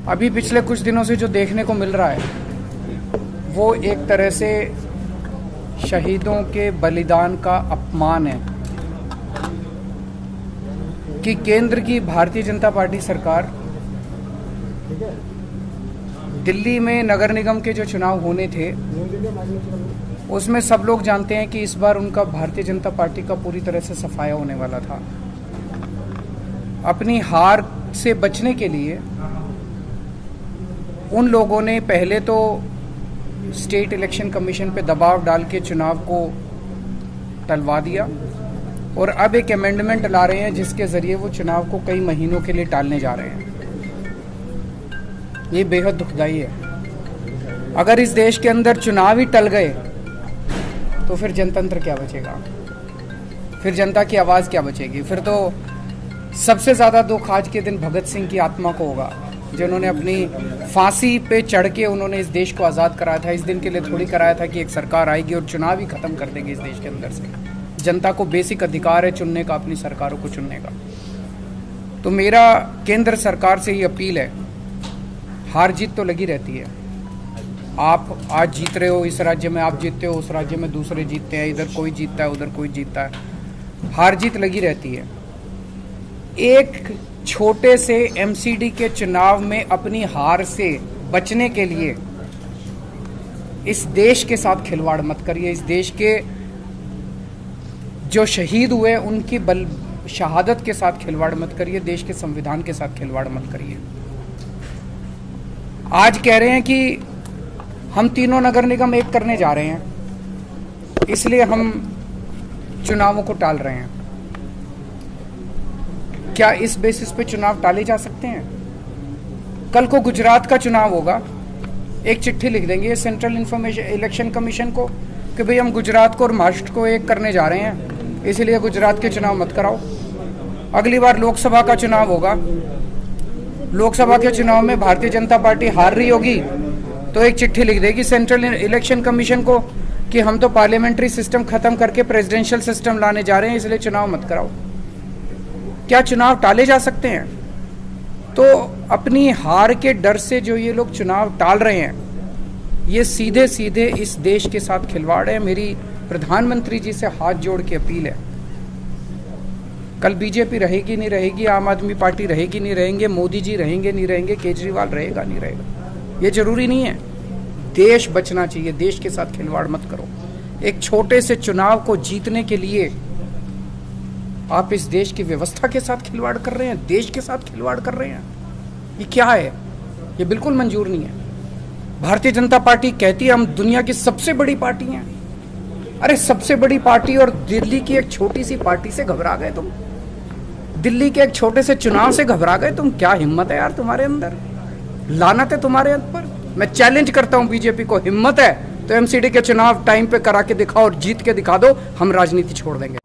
अभी पिछले कुछ दिनों से जो देखने को मिल रहा है वो एक तरह से शहीदों के बलिदान का अपमान है कि केंद्र की भारतीय जनता पार्टी सरकार दिल्ली में नगर निगम के जो चुनाव होने थे उसमें सब लोग जानते हैं कि इस बार उनका भारतीय जनता पार्टी का पूरी तरह से सफाया होने वाला था। अपनी हार से बचने के लिए उन लोगों ने पहले तो स्टेट इलेक्शन कमीशन पे दबाव डाल के चुनाव को टलवा दिया और अब एक अमेंडमेंट ला रहे हैं जिसके जरिए वो चुनाव को कई महीनों के लिए टालने जा रहे हैं। ये बेहद दुखदाई है। अगर इस देश के अंदर चुनाव ही टल गए तो फिर जनतंत्र क्या बचेगा, फिर जनता की आवाज़ क्या बचेगी। फिर तो सबसे ज़्यादा दुख आज के दिन भगत सिंह की आत्मा को होगा जिन्होंने अपनी फांसी पे चढ़ के उन्होंने इस देश को आज़ाद कराया था। इस दिन के लिए थोड़ी कराया था कि एक सरकार आएगी और चुनाव ही ख़त्म कर देगी इस देश के अंदर से। जनता को बेसिक अधिकार है चुनने का, अपनी सरकारों को चुनने का। तो मेरा केंद्र सरकार से ये अपील है, हार जीत तो लगी रहती है। आप आज जीत रहे हो, इस राज्य में आप जीतते हो, उस राज्य में दूसरे जीतते हैं, इधर कोई जीतता है, उधर कोई जीतता है। हार जीत लगी रहती है। एक छोटे से एमसीडी के चुनाव में अपनी हार से बचने के लिए इस देश के साथ खिलवाड़ मत करिए। इस देश के जो शहीद हुए उनकी शहादत के साथ खिलवाड़ मत करिए। देश के संविधान के साथ खिलवाड़ मत करिए। आज कह रहे हैं कि हम तीनों नगर निगम एक करने जा रहे हैं, इसलिए हम चुनावों को टाल रहे हैं। क्या इस बेसिस पे चुनाव टाले जा सकते हैं? कल को गुजरात का चुनाव होगा, एक चिट्ठी लिख देंगे सेंट्रल इलेक्शन कमीशन को कि भाई हम गुजरात को और महाराष्ट्र को एक करने जा रहे हैं, इसलिए गुजरात के चुनाव मत कराओ। अगली बार लोकसभा का चुनाव होगा, लोकसभा के चुनाव में भारतीय जनता पार्टी हार रही होगी तो एक चिट्ठी लिख देगी सेंट्रल इलेक्शन कमीशन को कि हम तो पार्लियामेंट्री सिस्टम खत्म करके प्रेसिडेंशियल सिस्टम लाने जा रहे हैं, इसलिए चुनाव मत कराओ। क्या चुनाव टाले जा सकते हैं? तो अपनी हार के डर से जो ये लोग चुनाव टाल रहे हैं, ये सीधे सीधे इस देश के साथ खिलवाड़ है। मेरी प्रधानमंत्री जी से हाथ जोड़ के अपील है, कल बीजेपी रहेगी नहीं रहेगी, आम आदमी पार्टी रहेगी नहीं रहेंगे, मोदी जी रहेंगे नहीं रहेंगे, केजरीवाल रहेगा नहीं रहेगा, ये जरूरी नहीं है। देश बचना चाहिए, देश के साथ खिलवाड़ मत करो। एक छोटे से चुनाव को जीतने के लिए आप इस देश की व्यवस्था के साथ खिलवाड़ कर रहे हैं, देश के साथ खिलवाड़ कर रहे हैं। ये क्या है? ये बिल्कुल मंजूर नहीं है। भारतीय जनता पार्टी कहती है हम दुनिया की सबसे बड़ी पार्टी हैं। अरे सबसे बड़ी पार्टी और दिल्ली की एक छोटी सी पार्टी से घबरा गए तुम? दिल्ली के एक छोटे से चुनाव से घबरा गए तुम? क्या हिम्मत है यार तुम्हारे अंदर, लानत है तुम्हारे ऊपर। मैं चैलेंज करता हूं बीजेपी को, हिम्मत है तो एमसीडी के चुनाव टाइम पे करा के दिखाओ और जीत के दिखा दो, हम राजनीति छोड़ देंगे।